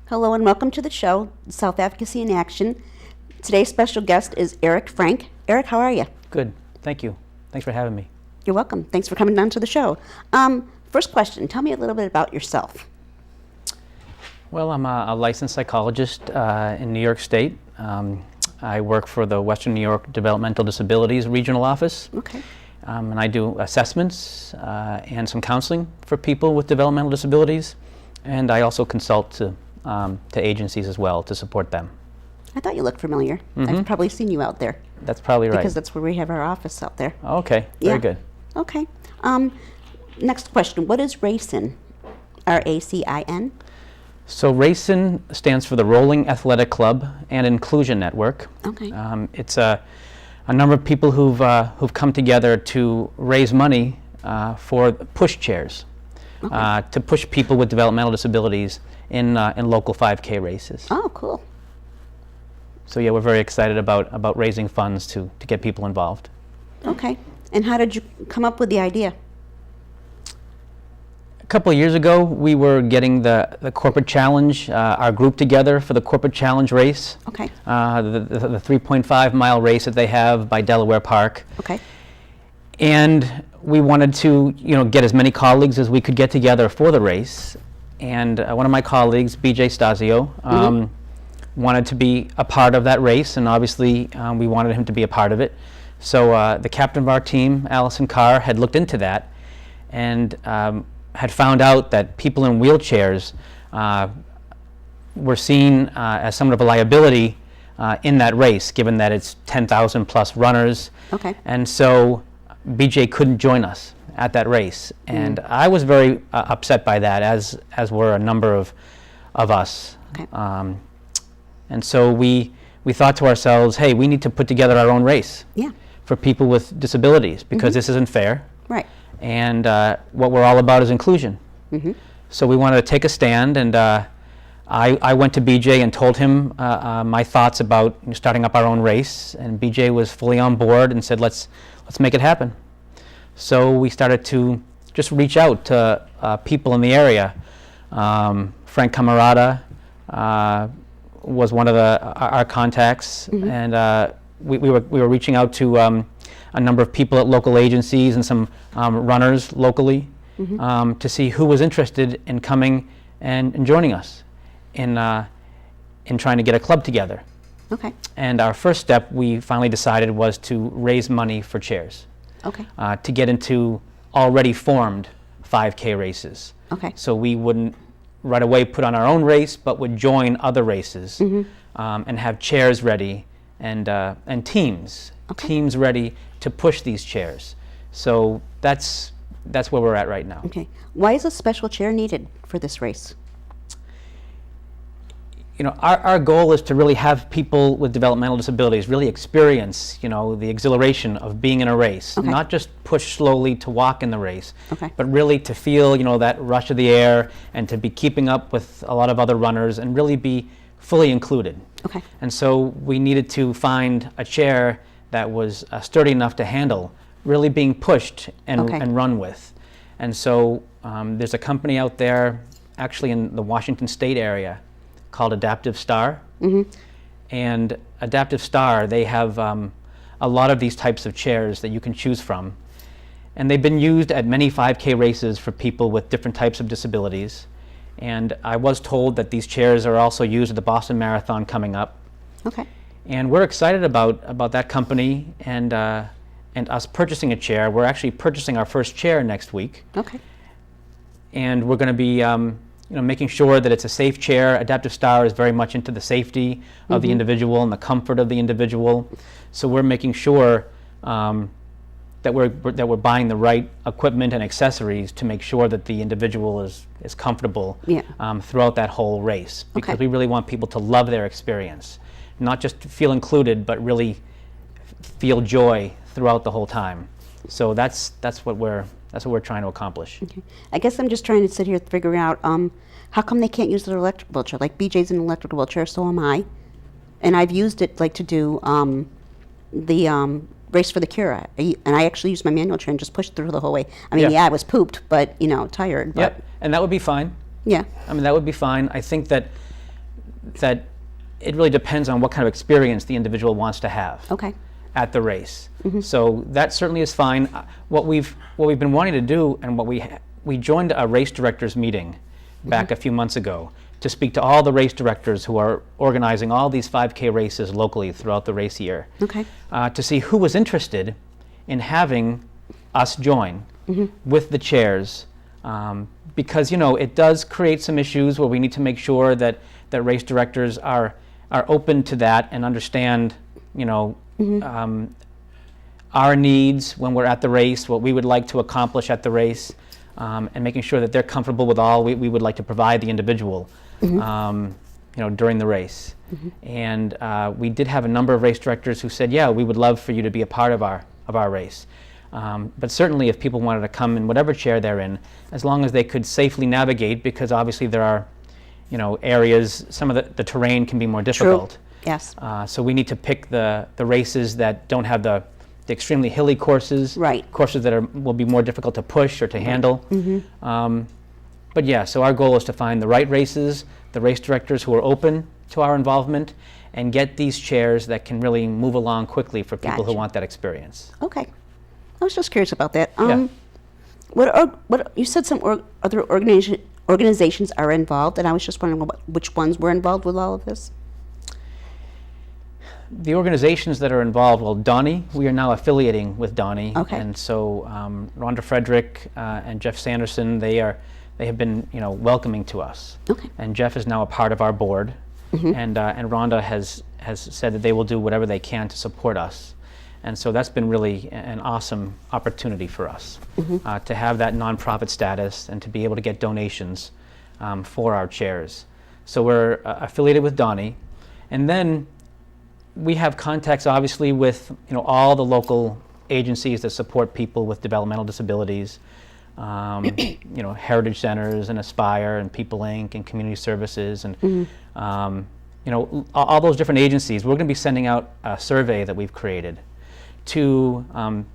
Hello and welcome to the show, South Advocacy in Action. Today's special guest is Eric Frank. Eric, how are you? Good, thank you. Thanks for having me. You're welcome. Thanks for coming down to the show. First question, tell me a little bit about yourself. Well, I'm a licensed psychologist in New York State. I work for the Western New York Developmental Disabilities Regional Office. Okay. And I do assessments and some counseling for people with developmental disabilities. And I also consult to agencies as well to support them. I thought you looked familiar. I've probably seen you out there. That's probably right. Because that's where we have our office out there. Okay, very good. Okay. Next question, what is RACIN? R-A-C-I-N? So RACIN stands for the Rolling Athletic Club and Inclusion Network. Okay. It's a number of people who've come together to raise money for push chairs, to push people with developmental disabilities in local 5K races. Oh, cool. So yeah, we're very excited about raising funds to get people involved. Okay. And how did you come up with the idea? A couple of years ago, we were getting the corporate challenge, our group together for the corporate challenge race. Okay. The 3.5 mile race that they have by Delaware Park. Okay. And we wanted to, get as many colleagues as we could get together for the race. And one of my colleagues, BJ Stasio, wanted to be a part of that race, and obviously we wanted him to be a part of it. So the captain of our team, Allison Carr, had looked into that and had found out that people in wheelchairs were seen as somewhat of a liability in that race, given that it's 10,000 plus runners. Okay. And so BJ couldn't join us at that race, and I was very upset by that, as were a number of us. Okay. And so we thought to ourselves, hey, we need to put together our own race for people with disabilities, because this isn't fair. Right. And what we're all about is inclusion. So we wanted to take a stand, and I went to BJ and told him my thoughts about starting up our own race, and BJ was fully on board and said, let's make it happen. So we started to just reach out to people in the area. Frank Camarada was one of our contacts, and we were reaching out to a number of people at local agencies and some runners locally to see who was interested in coming and joining us in trying to get a club together. Okay. And our first step, we finally decided, was to raise money for chairs. Okay. To get into already formed 5K races. Okay. So we wouldn't right away put on our own race, but would join other races and have chairs ready and teams ready to push these chairs. So that's where we're at right now. Okay. Why is a special chair needed for this race? Our goal is to really have people with developmental disabilities really experience, the exhilaration of being in a race, not just push slowly to walk in the race, but really to feel, that rush of the air and to be keeping up with a lot of other runners and really be fully included. Okay. And so we needed to find a chair that was sturdy enough to handle really being pushed and run with. And so there's a company out there, actually in the Washington State area, called Adaptive Star. And Adaptive Star, they have a lot of these types of chairs that you can choose from. And they've been used at many 5K races for people with different types of disabilities. And I was told that these chairs are also used at the Boston Marathon coming up. Okay. And we're excited about that company and us purchasing a chair. We're actually purchasing our first chair next week. Okay. And we're going to be making sure that it's a safe chair. Adaptive Star is very much into the safety of the individual and the comfort of the individual. So we're making sure that we're buying the right equipment and accessories to make sure that the individual is comfortable throughout that whole race. Because we really want people to love their experience, not just feel included, but really feel joy throughout the whole time. So that's what we're trying to accomplish. Okay. I guess I'm just trying to sit here figuring out how come they can't use their electric wheelchair? Like BJ's an electric wheelchair, so am I, and I've used it like to do the race for the cure. And I actually used my manual chair and just pushed through the whole way. I mean, Yeah. I was pooped, but tired. But Yep, and that would be fine. yeah. I mean, that would be fine. I think that it really depends on what kind of experience the individual wants to have Okay. at the race. So that certainly is fine. What we've been wanting to do, and what we joined a race directors meeting back a few months ago to speak to all the race directors who are organizing all these 5K races locally throughout the race year, Okay. to see who was interested in having us join with the chairs, because it does create some issues where we need to make sure that race directors are open to that and understand our needs when we're at the race, what we would like to accomplish at the race, and making sure that they're comfortable with all we would like to provide the individual during the race. And we did have a number of race directors who said, yeah, we would love for you to be a part of our race. But certainly if people wanted to come in whatever chair they're in, as long as they could safely navigate, because obviously there are areas, some of the terrain can be more difficult. Yes. So we need to pick the races that don't have the extremely hilly courses, Right. courses that will be more difficult to push or to handle. But yeah, so our goal is to find the right races, the race directors who are open to our involvement, and get these chairs that can really move along quickly for people who Gotcha. want that experience. Okay. I was just curious about that. Yeah. What you said some other organizations are involved, and I was just wondering which ones were involved with all of this. The organizations that are involved, well, Donnie, we are now affiliating with Donnie. Okay. And so Rhonda Frederick and Jeff Sanderson, they have been welcoming to us. Okay. And Jeff is now a part of our board. And Rhonda has said that they will do whatever they can to support us. And so that's been really an awesome opportunity for us to have that nonprofit status and to be able to get donations for our chairs. So we're affiliated with Donnie. And then we have contacts obviously with all the local agencies that support people with developmental disabilities, Heritage Centers and Aspire and People Inc. and Community Services and all those different agencies. We're going to be sending out a survey that we've created to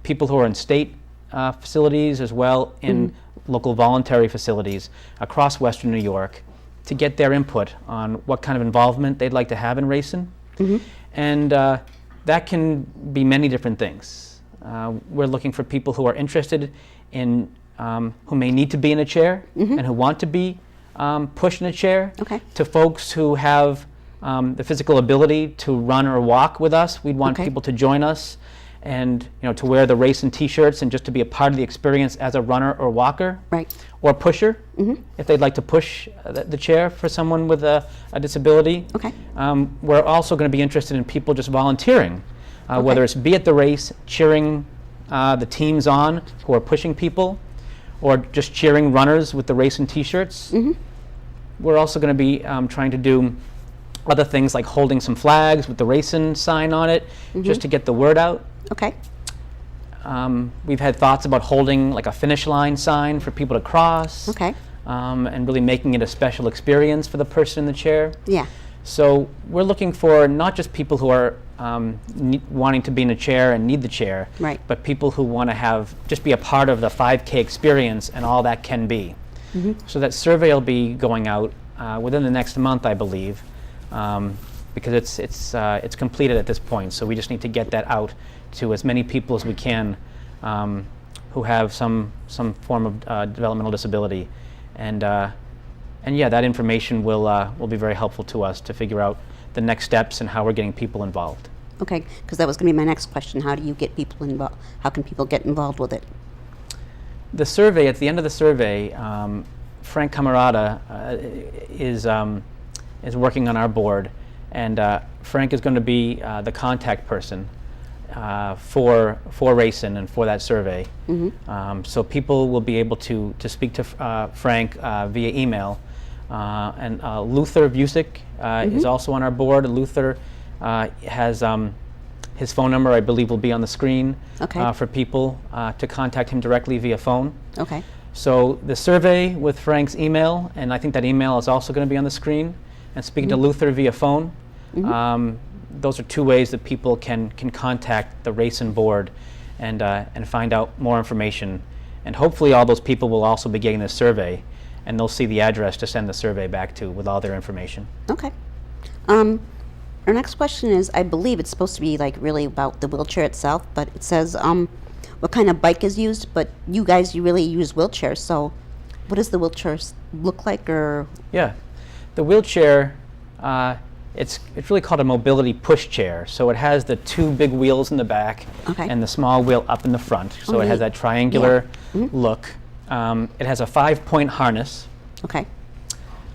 people who are in state facilities as well in local voluntary facilities across Western New York to get their input on what kind of involvement they'd like to have in racing. And that can be many different things. We're looking for people who are interested in, who may need to be in a chair and who want to be pushed in a chair, Okay. to folks who have the physical ability to run or walk with us. We'd want Okay. people to join us and to wear the racing t-shirts and just to be a part of the experience as a runner or walker. Right. Or pusher, if they'd like to push the chair for someone with a disability. Okay. We're also going to be interested in people just volunteering, whether it's be at the race, cheering the teams on who are pushing people, or just cheering runners with the racing t-shirts. We're also going to be trying to do other things like holding some flags with the racing sign on it, just to get the word out. Okay. We've had thoughts about holding like a finish line sign for people to cross. Okay. And really making it a special experience for the person in the chair. Yeah. So we're looking for not just people who are wanting to be in a chair and need the chair, Right. but people who want to just be a part of the 5K experience and all that can be. So that survey will be going out within the next month, I believe, because it's completed at this point. So we just need to get that out to as many people as we can who have some form of developmental disability, and yeah, that information will be very helpful to us to figure out the next steps and how we're getting people involved. Okay, because that was going to be my next question. How do you get people involved? How can people get involved with it? The survey, at the end of the survey, Frank Camarada is working on our board, and Frank is going to be the contact person for racing and for that survey. So people will be able to speak to Frank via email. And Luther Vusic is also on our board. Luther has His phone number, I believe, will be on the screen Okay. for people to contact him directly via phone. Okay. So the survey with Frank's email, and I think that email is also going to be on the screen, and speaking to Luther via phone. Those are two ways that people can contact the race and board and find out more information. And hopefully all those people will also be getting this survey, and they'll see the address to send the survey back to with all their information. Okay. Our next question is, I believe it's supposed to be like really about the wheelchair itself, but it says what kind of bike is used, but you guys, you really use wheelchairs, so what does the wheelchair look like, or? Yeah, the wheelchair, it's really called a mobility push chair. So it has the two big wheels in the back Okay. and the small wheel up in the front. So Oh, it has neat. that triangular look. It has a 5-point harness. Okay.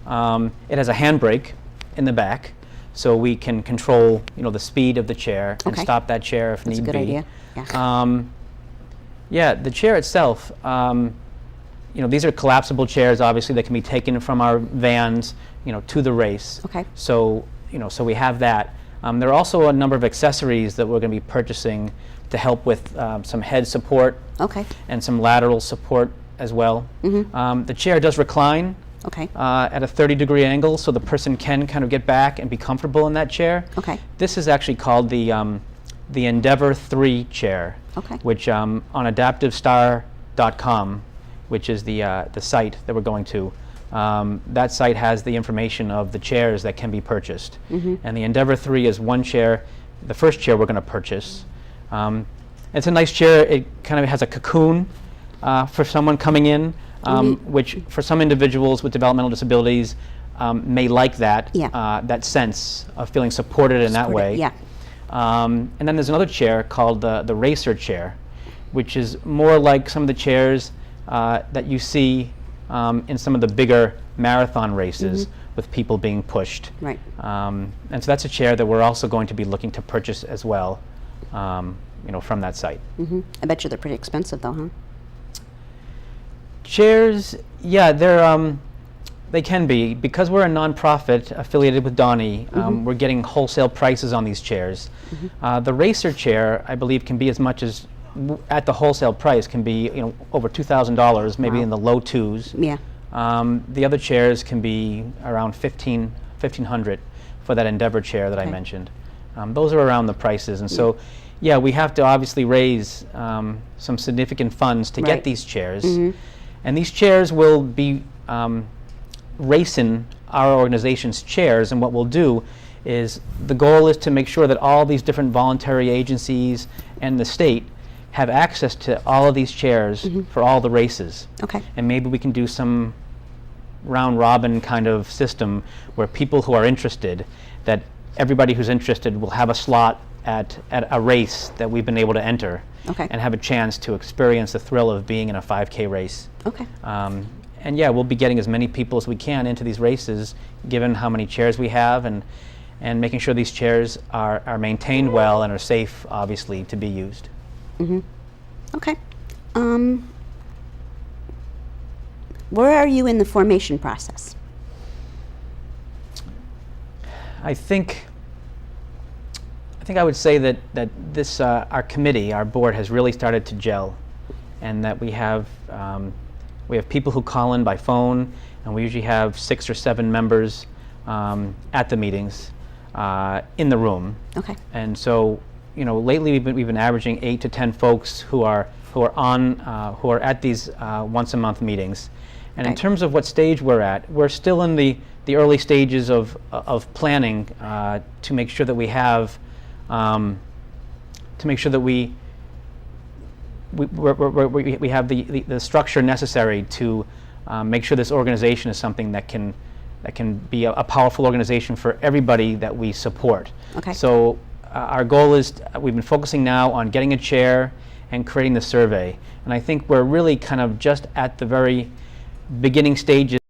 It has a handbrake in the back, so we can control, the speed of the chair and Okay. stop that chair if That's a need good be. idea. Yeah. Yeah, the chair itself, these are collapsible chairs, obviously, that can be taken from our vans, to the race. Okay. So, so we have that. There are also a number of accessories that we're going to be purchasing to help with some head support Okay. and some lateral support as well. The chair does recline Okay. at a 30-degree angle, so the person can kind of get back and be comfortable in that chair. Okay. This is actually called the Endeavor 3 chair, Okay. which on adaptivestar.com, which is the site that we're going to, that site has the information of the chairs that can be purchased. And the Endeavor 3 is one chair, the first chair we're going to purchase. It's a nice chair. It kind of has a cocoon for someone coming in, which for some individuals with developmental disabilities may like that, Yeah. that sense of feeling supported in that way. Yeah. And then there's another chair called the racer chair, which is more like some of the chairs that you see in some of the bigger marathon races with people being pushed. Right. And so that's a chair that we're also going to be looking to purchase as well, from that site. I bet you they're pretty expensive, though, huh? Chairs, yeah, they can be. Because we're a nonprofit affiliated with Donnie, we're getting wholesale prices on these chairs. The racer chair, I believe, can be as much as, at the wholesale price, can be over $2,000, maybe Wow. in the low twos. Yeah. The other chairs can be around $1,500 for that Endeavor chair that I Okay. mentioned. Those are around the prices, and so, yeah, we have to obviously raise some significant funds to Right. get these chairs, and these chairs will be racing our organization's chairs. And what we'll do is, the goal is to make sure that all these different voluntary agencies and the state have access to all of these chairs for all the races. Okay. And maybe we can do some round robin kind of system where people who are interested, that everybody who's interested will have a slot at a race that we've been able to enter, Okay. and have a chance to experience the thrill of being in a 5K race. Okay. And yeah, we'll be getting as many people as we can into these races, given how many chairs we have, and making sure these chairs are maintained well and are safe, obviously, to be used. Okay. Where are you in the formation process? I think I would say that this our committee, our board, has really started to gel, and that we have people who call in by phone, and we usually have 6 or 7 members at the meetings in the room. Okay. And so, lately we've been averaging 8 to 10 folks who are at these once a month meetings. And in Okay. terms of what stage we're at, we're still in the early stages of planning to make sure that we have we have the structure necessary to make sure this organization is something that can be a powerful organization for everybody that we support. Okay. So our goal is, we've been focusing now on getting a chair and creating the survey. And I think we're really kind of just at the very beginning stages